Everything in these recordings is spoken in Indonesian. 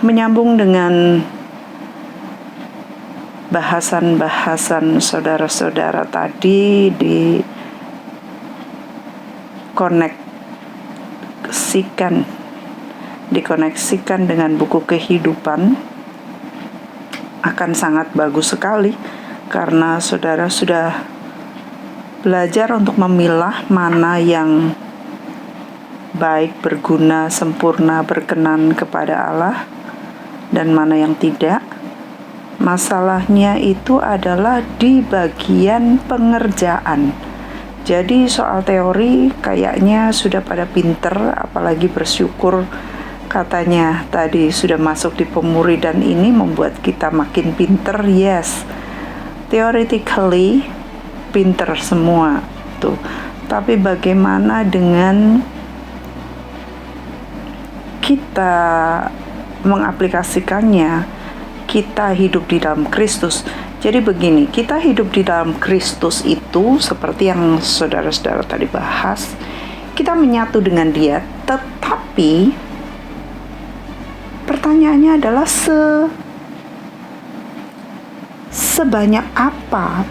Menyambung dengan bahasan-bahasan saudara-saudara tadi, dikoneksikan dengan buku kehidupan akan sangat bagus sekali, karena saudara sudah belajar untuk memilah mana yang baik, berguna, sempurna, berkenan kepada Allah, dan mana yang tidak. Masalahnya itu adalah di bagian pengerjaan. Jadi soal teori kayaknya sudah pada pinter, apalagi bersyukur katanya tadi sudah masuk di pemuri dan ini membuat kita makin pinter. Yes, theoretically pinter semua tuh. Tapi bagaimana dengan kita mengaplikasikannya? Kita hidup di dalam Kristus. Jadi begini, kita hidup di dalam Kristus itu seperti yang saudara-saudara tadi bahas, kita menyatu dengan Dia, tetapi pertanyaannya adalah sebanyak apa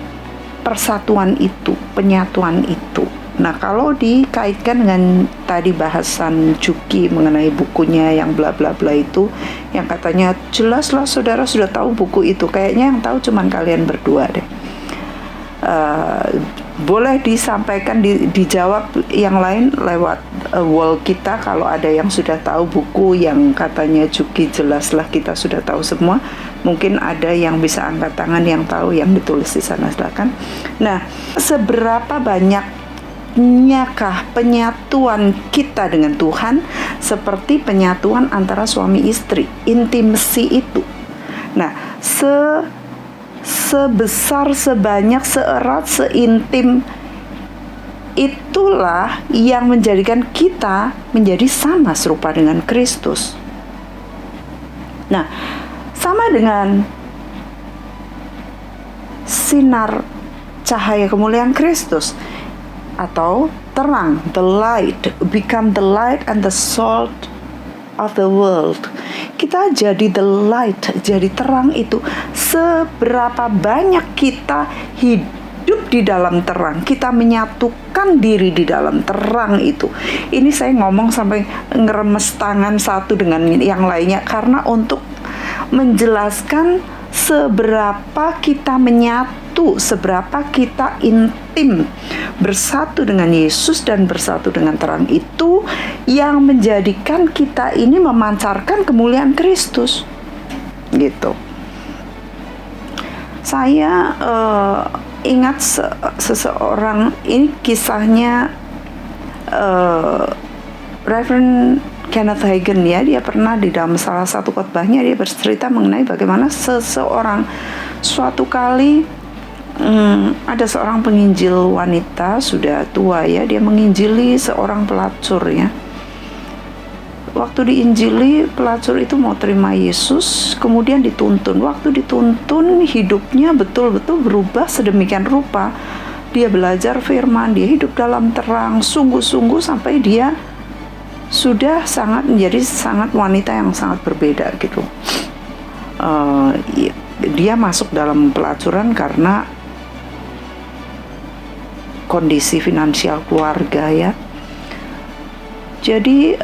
persatuan itu, penyatuan itu. Nah, kalau dikaitkan dengan tadi bahasan Juki mengenai bukunya yang bla bla bla itu, yang katanya jelaslah saudara sudah tahu buku itu, kayaknya yang tahu cuman kalian berdua deh. Boleh disampaikan, dijawab yang lain lewat wall kita kalau ada yang sudah tahu buku yang katanya Juki jelaslah kita sudah tahu semua. Mungkin ada yang bisa angkat tangan yang tahu yang ditulis di sana, silakan. Nah, seberapa banyaknya penyatuan kita dengan Tuhan seperti penyatuan antara suami istri, intimasi itu. Nah, sebesar, sebanyak, seerat, seintim itulah yang menjadikan kita menjadi sama serupa dengan Kristus. Nah, sama dengan sinar cahaya kemuliaan Kristus atau terang, the light, become the light and the salt of the world. Kita jadi the light, jadi terang itu. Seberapa banyak kita hidup di dalam terang, kita menyatukan diri di dalam terang itu. Ini saya ngomong sampai ngeremes tangan satu dengan yang lainnya, karena untuk menjelaskan seberapa kita menyatu, seberapa kita intim bersatu dengan Yesus dan bersatu dengan terang itu yang menjadikan kita ini memancarkan kemuliaan Kristus gitu. Saya ingat seseorang, ini kisahnya Reverend Kenneth Hagin ya, dia pernah di dalam salah satu khotbahnya dia bercerita mengenai bagaimana suatu kali ada seorang penginjil wanita sudah tua ya, dia menginjili seorang pelacur ya. Waktu diinjili, pelacur itu mau terima Yesus, kemudian dituntun. Waktu dituntun, hidupnya betul-betul berubah sedemikian rupa. Dia belajar firman, dia hidup dalam terang, sungguh-sungguh sampai dia sudah menjadi sangat wanita yang sangat berbeda gitu. Dia masuk dalam pelacuran karena kondisi finansial keluarga ya. Jadi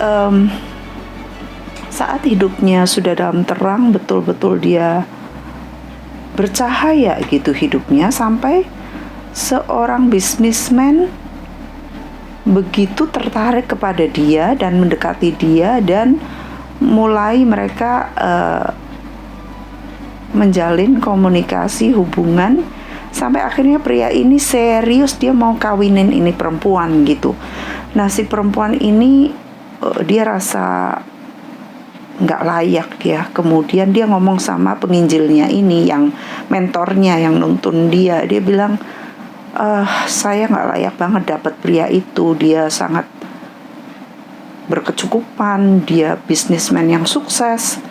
saat hidupnya sudah dalam terang, betul-betul dia bercahaya gitu hidupnya, sampai seorang bisnismen begitu tertarik kepada dia dan mendekati dia, dan mulai mereka menjalin komunikasi hubungan sampai akhirnya pria ini serius, dia mau kawinin ini perempuan gitu. Nah, si perempuan ini dia rasa nggak layak ya. Kemudian dia ngomong sama penginjilnya ini, yang mentornya, yang nuntun dia. Dia bilang, saya nggak layak banget dapat pria itu. Dia sangat berkecukupan, dia bisnismen yang sukses.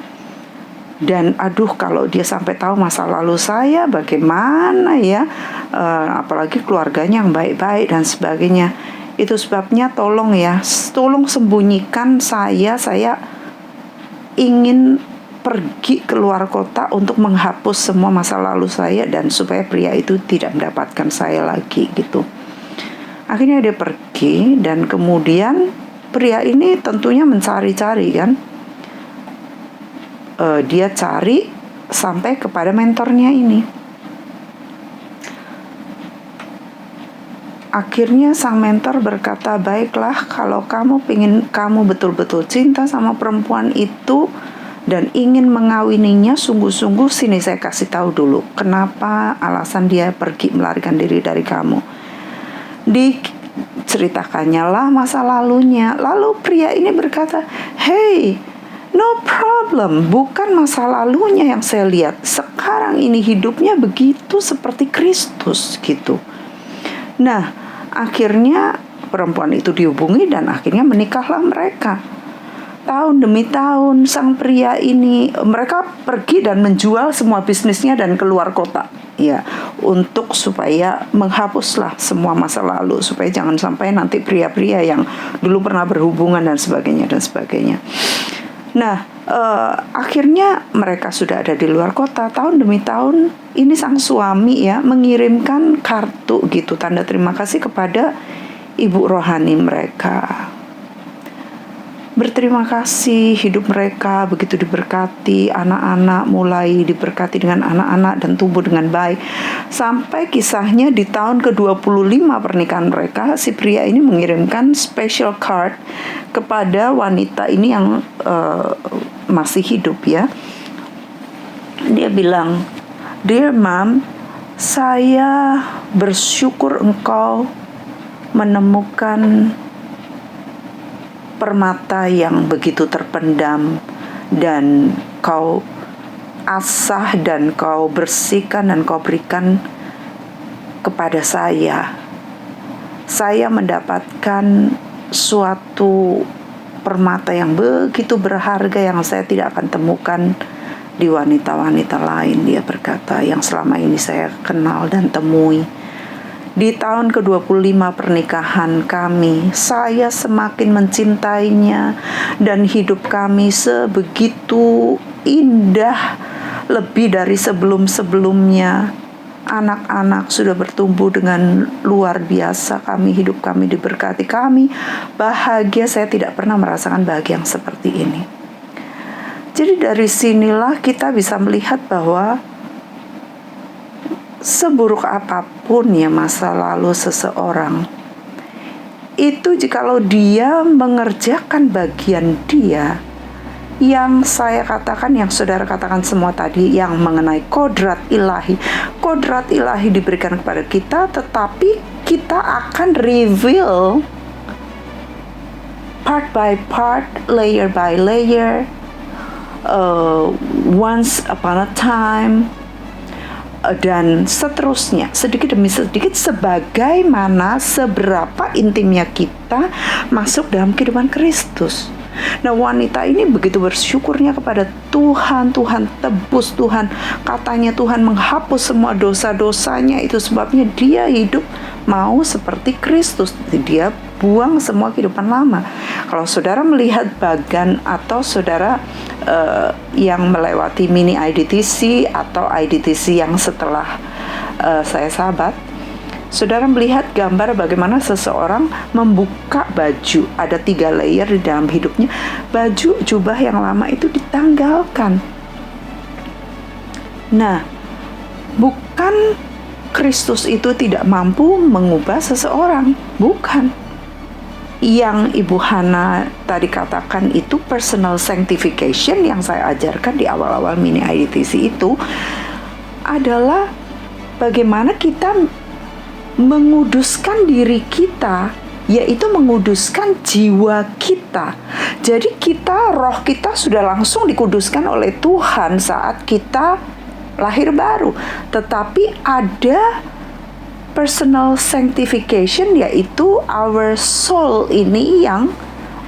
Dan aduh, kalau dia sampai tahu masa lalu saya bagaimana ya, apalagi keluarganya yang baik-baik dan sebagainya. Itu sebabnya tolong sembunyikan saya ingin pergi keluar kota untuk menghapus semua masa lalu saya dan supaya pria itu tidak mendapatkan saya lagi gitu. Akhirnya dia pergi dan kemudian pria ini tentunya mencari-cari kan. Dia cari sampai kepada mentornya ini. Akhirnya sang mentor berkata, baiklah kalau kamu betul-betul cinta sama perempuan itu dan ingin mengawininya sungguh-sungguh, sini saya kasih tahu dulu kenapa alasan dia pergi melarikan diri dari kamu. Diceritakannya lah masa lalunya. Lalu pria ini berkata, hey, no problem, bukan masa lalunya yang saya lihat. Sekarang ini hidupnya begitu seperti Kristus gitu. Nah, akhirnya perempuan itu dihubungi dan akhirnya menikahlah mereka. Tahun demi tahun sang pria ini, mereka pergi dan menjual semua bisnisnya dan keluar kota. Ya, untuk supaya menghapuslah semua masa lalu, supaya jangan sampai nanti pria-pria yang dulu pernah berhubungan dan sebagainya dan sebagainya. Nah, akhirnya mereka sudah ada di luar kota tahun demi tahun. Ini sang suami ya mengirimkan kartu gitu, tanda terima kasih kepada ibu rohani mereka. Berterima kasih, hidup mereka begitu diberkati, anak-anak mulai diberkati dengan anak-anak dan tumbuh dengan baik. Sampai kisahnya di tahun ke-25 pernikahan mereka, si pria ini mengirimkan special card kepada wanita ini yang masih hidup ya. Dia bilang, "Dear Mom, saya bersyukur engkau menemukan permata yang begitu terpendam dan kau asah dan kau bersihkan dan kau berikan kepada saya. Saya mendapatkan suatu permata yang begitu berharga yang saya tidak akan temukan di wanita-wanita lain," dia berkata, "yang selama ini saya kenal dan temui. Di tahun ke-25 pernikahan kami, saya semakin mencintainya dan hidup kami sebegitu indah, lebih dari sebelum-sebelumnya. Anak-anak sudah bertumbuh dengan luar biasa, hidup kami diberkati, kami bahagia, saya tidak pernah merasakan bahagia yang seperti ini." Jadi dari sinilah kita bisa melihat bahwa seburuk apapun ya masa lalu seseorang, itu jikalau dia mengerjakan bagian dia, yang saya katakan, yang saudara katakan semua tadi, yang mengenai kodrat ilahi. Kodrat ilahi diberikan kepada kita, tetapi kita akan reveal part by part, layer by layer, once upon a time, dan seterusnya, sedikit demi sedikit, sebagaimana seberapa intimnya kita masuk dalam kehidupan Kristus. Nah, wanita ini begitu bersyukurnya kepada Tuhan. Tuhan tebus, Tuhan katanya Tuhan menghapus semua dosa-dosanya. Itu sebabnya dia hidup mau seperti Kristus. Dia buang semua kehidupan lama. Kalau saudara melihat bagan atau saudara yang melewati mini IDTC atau IDTC yang setelah saya sahabat, saudara melihat gambar bagaimana seseorang membuka baju. Ada 3 layer di dalam hidupnya. Baju jubah yang lama itu ditanggalkan. Nah, bukan Kristus itu tidak mampu mengubah seseorang, bukan. Yang Ibu Hana tadi katakan itu personal sanctification yang saya ajarkan di awal-awal mini IDTC itu adalah bagaimana kita menguduskan diri kita, yaitu menguduskan jiwa kita. Jadi roh kita sudah langsung dikuduskan oleh Tuhan saat kita lahir baru. Tetapi ada personal sanctification, yaitu our soul ini yang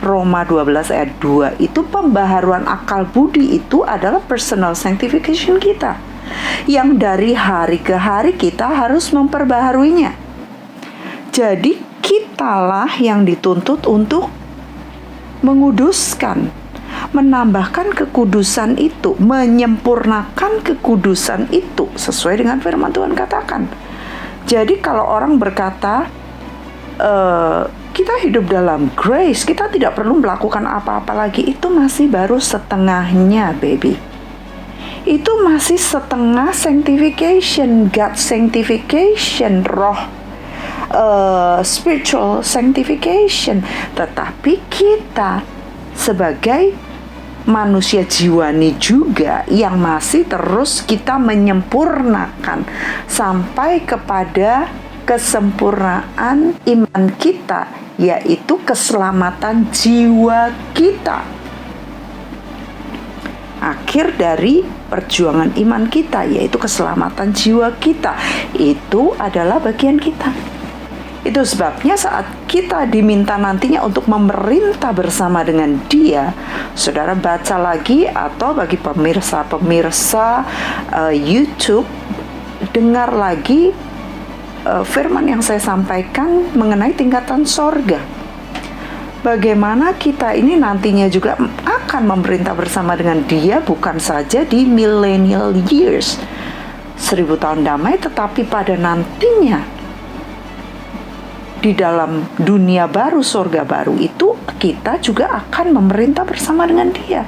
Roma 12 ayat 2 itu pembaharuan akal budi, itu adalah personal sanctification kita yang dari hari ke hari kita harus memperbaharuinya. Jadi kitalah yang dituntut untuk menguduskan, menambahkan kekudusan itu, menyempurnakan kekudusan itu sesuai dengan firman Tuhan katakan. Jadi kalau orang berkata kita hidup dalam grace, kita tidak perlu melakukan apa-apa lagi, itu masih baru setengahnya, baby. Itu masih setengah sanctification, God sanctification, roh spiritual sanctification. Tetapi kita sebagai manusia jiwani juga yang masih terus kita menyempurnakan sampai kepada kesempurnaan iman kita, yaitu keselamatan jiwa kita. Akhir dari perjuangan iman kita, yaitu keselamatan jiwa kita, itu adalah bagian kita. Itu sebabnya saat kita diminta nantinya untuk memerintah bersama dengan Dia, saudara baca lagi, atau bagi pemirsa YouTube, dengar lagi firman yang saya sampaikan mengenai tingkatan sorga. Bagaimana kita ini nantinya juga akan memerintah bersama dengan Dia, bukan saja di millennial years, 1000 tahun damai, tetapi pada nantinya di dalam dunia baru, sorga baru itu, kita juga akan memerintah bersama dengan Dia.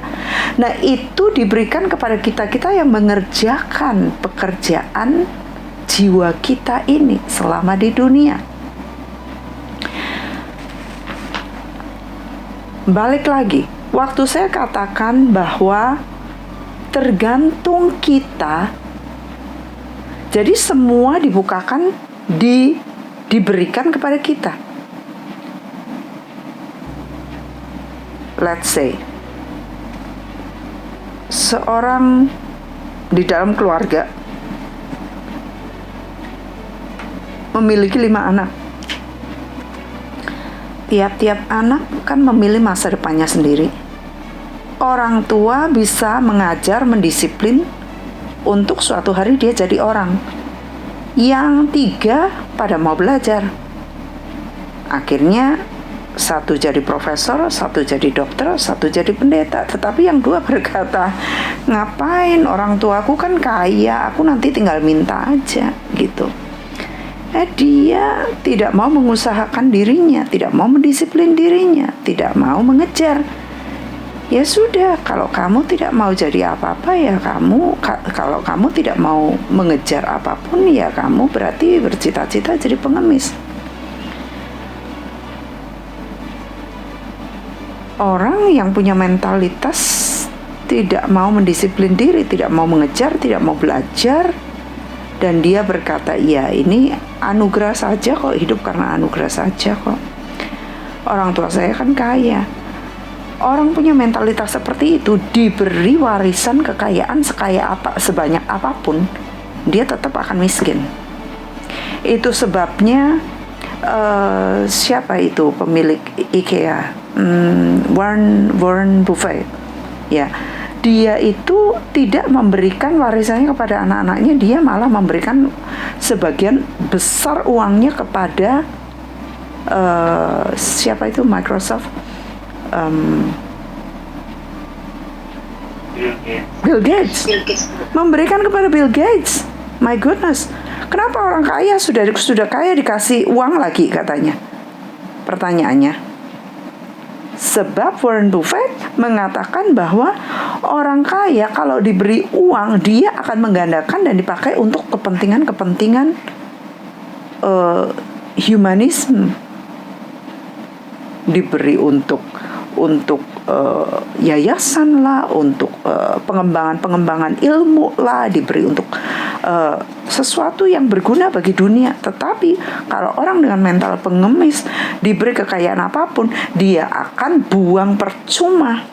Nah, itu diberikan kepada kita-kita yang mengerjakan pekerjaan jiwa kita ini selama di dunia. Balik lagi, waktu saya katakan bahwa tergantung kita, jadi semua dibukakan, diberikan kepada kita. Let's say seorang di dalam keluarga memiliki 5 anak. Tiap-tiap anak kan memilih masa depannya sendiri. Orang tua bisa mengajar, mendisiplin untuk suatu hari dia jadi orang. Yang 3 pada mau belajar. Akhirnya 1 jadi profesor, 1 jadi dokter, 1 jadi pendeta. Tetapi yang 2 berkata, ngapain, orang tuaku kan kaya, aku nanti tinggal minta aja gitu. Dia tidak mau mengusahakan dirinya, tidak mau mendisiplin dirinya, tidak mau mengejar. Ya sudah, kalau kamu tidak mau jadi apa-apa, ya kalau kamu tidak mau mengejar apapun, ya kamu berarti bercita-cita jadi pengemis. Orang yang punya mentalitas tidak mau mendisiplin diri, tidak mau mengejar, tidak mau belajar, dan dia berkata, ya ini anugerah saja kok, hidup karena anugerah saja kok. Orang tua saya kan kaya. Orang punya mentalitas seperti itu, diberi warisan kekayaan sebanyak apapun, dia tetap akan miskin. Itu sebabnya siapa itu pemilik IKEA, Warren Buffett, ya, dia itu tidak memberikan warisannya kepada anak-anaknya, dia malah memberikan sebagian besar uangnya kepada siapa itu, Microsoft, Bill Gates. Memberikan kepada Bill Gates. My goodness, kenapa orang kaya sudah kaya dikasih uang lagi katanya? Pertanyaannya, sebab Warren Buffett mengatakan bahwa orang kaya kalau diberi uang, dia akan menggandakan dan dipakai untuk kepentingan humanisme. Diberi untuk yayasan lah, untuk pengembangan ilmu lah, diberi untuk sesuatu yang berguna bagi dunia. Tetapi kalau orang dengan mental pengemis diberi kekayaan apapun, dia akan buang percuma,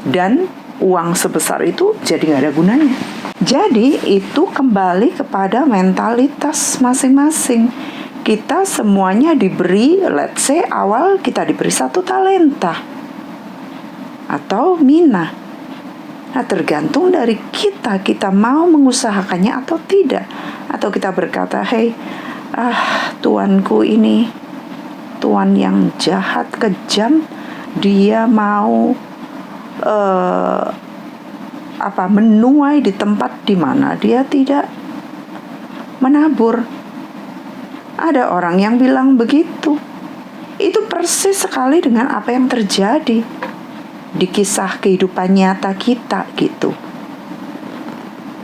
dan uang sebesar itu jadi gak ada gunanya. Jadi itu kembali kepada mentalitas masing-masing. Kita semuanya diberi, let's say awal kita diberi 1 talenta atau mina. Nah, tergantung dari kita mau mengusahakannya atau tidak. Atau kita berkata, hey, tuanku ini tuan yang jahat, kejam, dia mau menuai di tempat di mana dia tidak menabur. Ada orang yang bilang begitu. Itu persis sekali dengan apa yang terjadi di kisah kehidupan nyata kita gitu.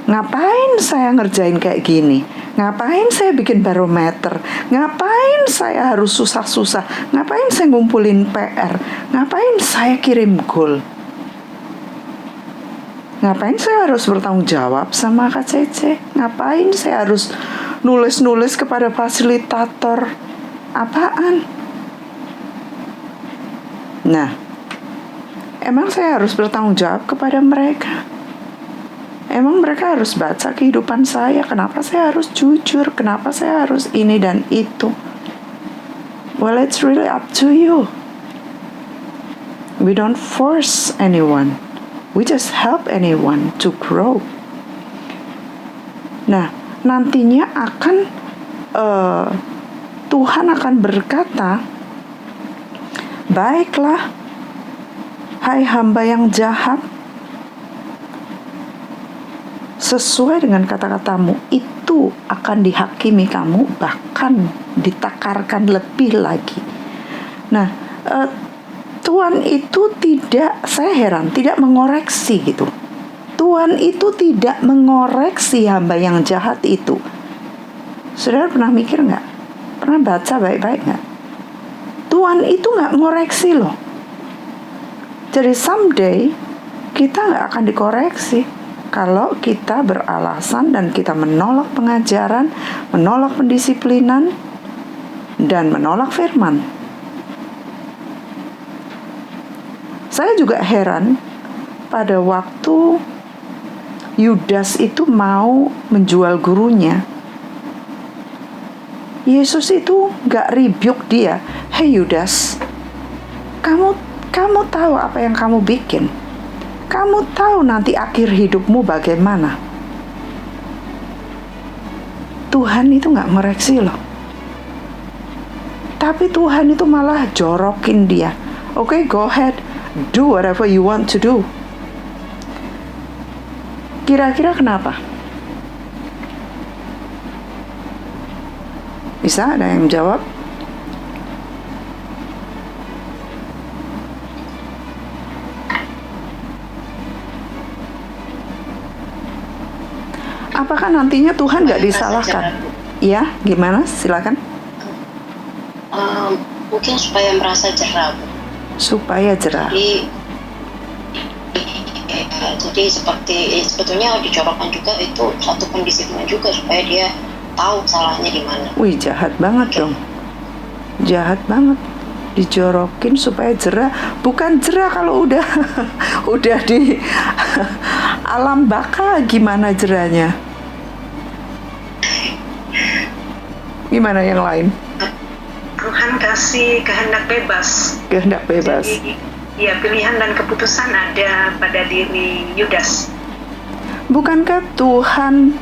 Ngapain saya ngerjain kayak gini? Ngapain saya bikin barometer? Ngapain saya harus susah-susah? Ngapain saya ngumpulin PR? Ngapain saya kirim goal? Ngapain saya harus bertanggung jawab sama KCC? Ngapain saya harus nulis-nulis kepada fasilitator? Apaan? Nah, emang saya harus bertanggung jawab kepada mereka? Emang mereka harus baca kehidupan saya? Kenapa saya harus jujur? Kenapa saya harus ini dan itu? Well, it's really up to you. We don't force anyone. We just help anyone to grow. Nah, nantinya Tuhan akan berkata, baiklah, hai hamba yang jahat, sesuai dengan kata-katamu itu akan dihakimi kamu, bahkan ditakarkan lebih lagi. Nah, Tuhan itu tidak, saya heran, tidak mengoreksi gitu. Tuhan itu tidak mengoreksi hamba yang jahat itu. Saudara pernah mikir nggak? Pernah baca baik-baik nggak? Tuhan itu nggak ngoreksi loh. Jadi someday kita nggak akan dikoreksi kalau kita beralasan dan kita menolak pengajaran, menolak pendisiplinan, dan menolak firman. Saya juga heran pada waktu Yudas itu mau menjual gurunya. Yesus itu gak rebuke dia. Hey Yudas, kamu tahu apa yang kamu bikin? Kamu tahu nanti akhir hidupmu bagaimana? Tuhan itu gak ngoreksi loh. Tapi Tuhan itu malah jorokin dia. Okay, go ahead. Do whatever you want to do. Kira-kira kenapa? Bisa ada yang jawab? Apakah nantinya Tuhan gak disalahkan? Ya, gimana? Silakan. Mungkin supaya merasa jerah, Bu. Supaya jerah. Jadi seperti sebetulnya dicorokkan juga itu satu pendisiplinan juga supaya dia tahu salahnya di mana. Wih, jahat banget dong. Jahat banget. Dijorokin supaya jerah. Bukan jerah kalau udah udah di alam baka, gimana jerahnya? Gimana yang lain? Tuhan kasih kehendak bebas. Kehendak bebas. Jadi, ya, pilihan dan keputusan ada pada diri Yudas. Bukankah Tuhan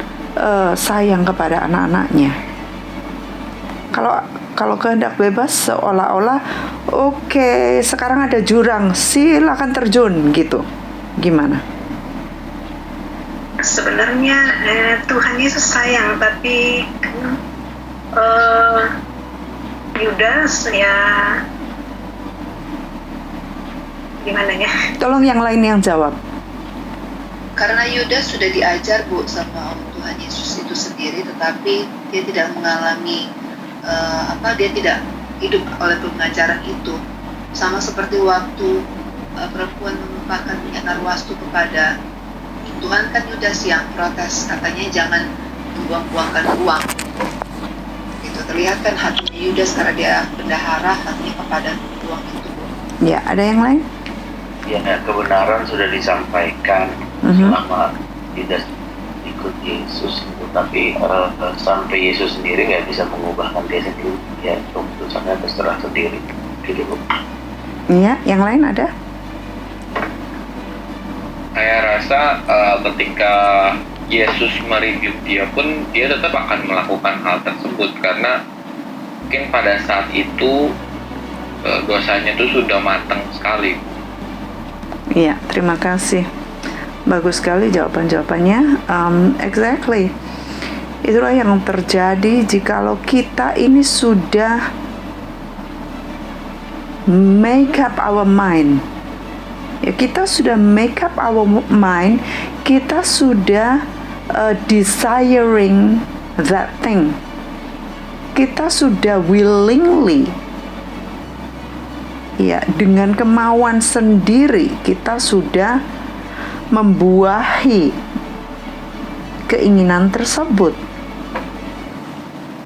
sayang kepada anak-anaknya? Kalau kehendak bebas seolah-olah oke, sekarang ada jurang, silakan terjun gitu. Gimana? Sebenarnya Tuhan Yesus sayang, tapi Yudas ya gimana ya? Tolong yang lain yang jawab. Karena Yudas sudah diajar, Bu, sama Tuhan Yesus itu sendiri, tetapi dia tidak mengalami dia tidak hidup oleh pengajaran itu. Sama seperti waktu perempuan menumpahkan minyak narwastu kepada Tuhan, kan Yudas yang protes, katanya jangan membuang-buangkan uang. Itu terlihat kan hatinya Yudas karena dia bendahara, hatinya kepada uang itu. Ya, ada yang lain? Ya, kebenaran sudah disampaikan selama Yudas ikut Yesus, tapi sampai Yesus sendiri nggak bisa mengubahkan dia sendiri. Ya, keputusannya terserah sendiri. Gitu, Bu. Iya, yang lain ada? Saya rasa ketika Yesus merebuke dia pun, dia tetap akan melakukan hal tersebut karena mungkin pada saat itu dosanya itu sudah matang sekali. Iya, terima kasih. Bagus sekali jawaban-jawabannya. Exactly. Itulah yang terjadi jikalau kita ini sudah make up our mind. Ya, kita sudah make up our mind, kita sudah desiring that thing. Kita sudah willingly, ya, dengan kemauan sendiri kita sudah membuahi keinginan tersebut.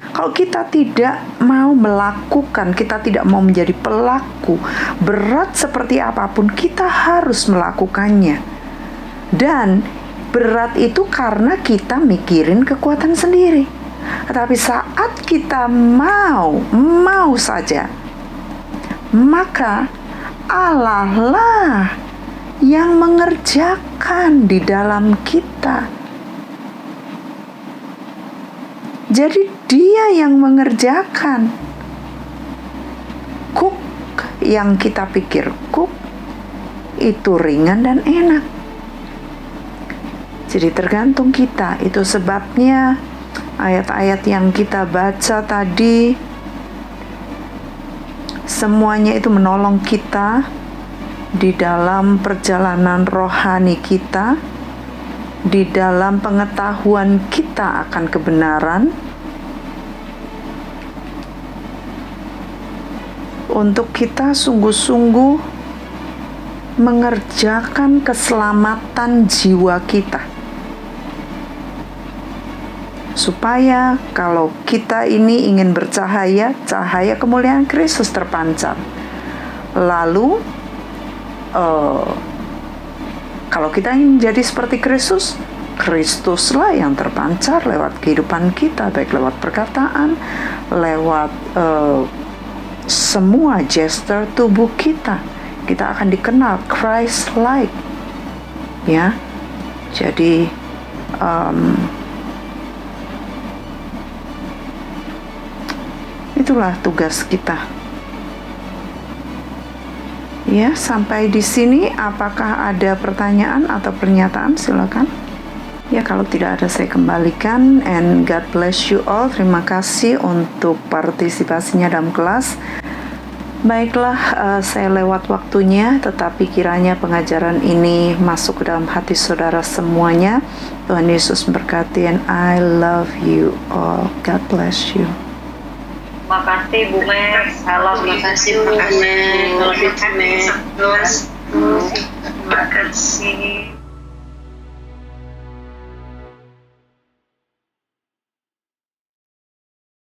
Kalau kita tidak mau melakukan, kita tidak mau menjadi pelaku, berat seperti apapun kita harus melakukannya. Dan berat itu karena kita mikirin kekuatan sendiri. Tetapi saat kita mau saja, maka Allah lah yang mengerjakan di dalam kita. Jadi Dia yang mengerjakan. Cook yang kita pikir cook itu ringan dan enak. Jadi tergantung kita. Itu sebabnya ayat-ayat yang kita baca tadi semuanya itu menolong kita di dalam perjalanan rohani kita, di dalam pengetahuan kita akan kebenaran, untuk kita sungguh-sungguh mengerjakan keselamatan jiwa kita, supaya kalau kita ini ingin bercahaya, cahaya kemuliaan Kristus terpancar. Lalu kalau kita ingin menjadi seperti Kristus, Kristuslah yang terpancar lewat kehidupan kita, baik lewat perkataan, lewat semua gesture tubuh kita. Kita akan dikenal Christ-like, ya. Jadi itulah tugas kita. Ya, sampai di sini apakah ada pertanyaan atau pernyataan? Silakan. Ya, kalau tidak ada saya kembalikan. And God bless you all. Terima kasih untuk partisipasinya dalam kelas. Baiklah, saya lewat waktunya, tetapi kiranya pengajaran ini masuk ke dalam hati saudara semuanya. Tuhan Yesus memberkati, and I love you all. God bless you. Terima kasih Bu Mer. Terima kasih Bu Mer. Terima kasih.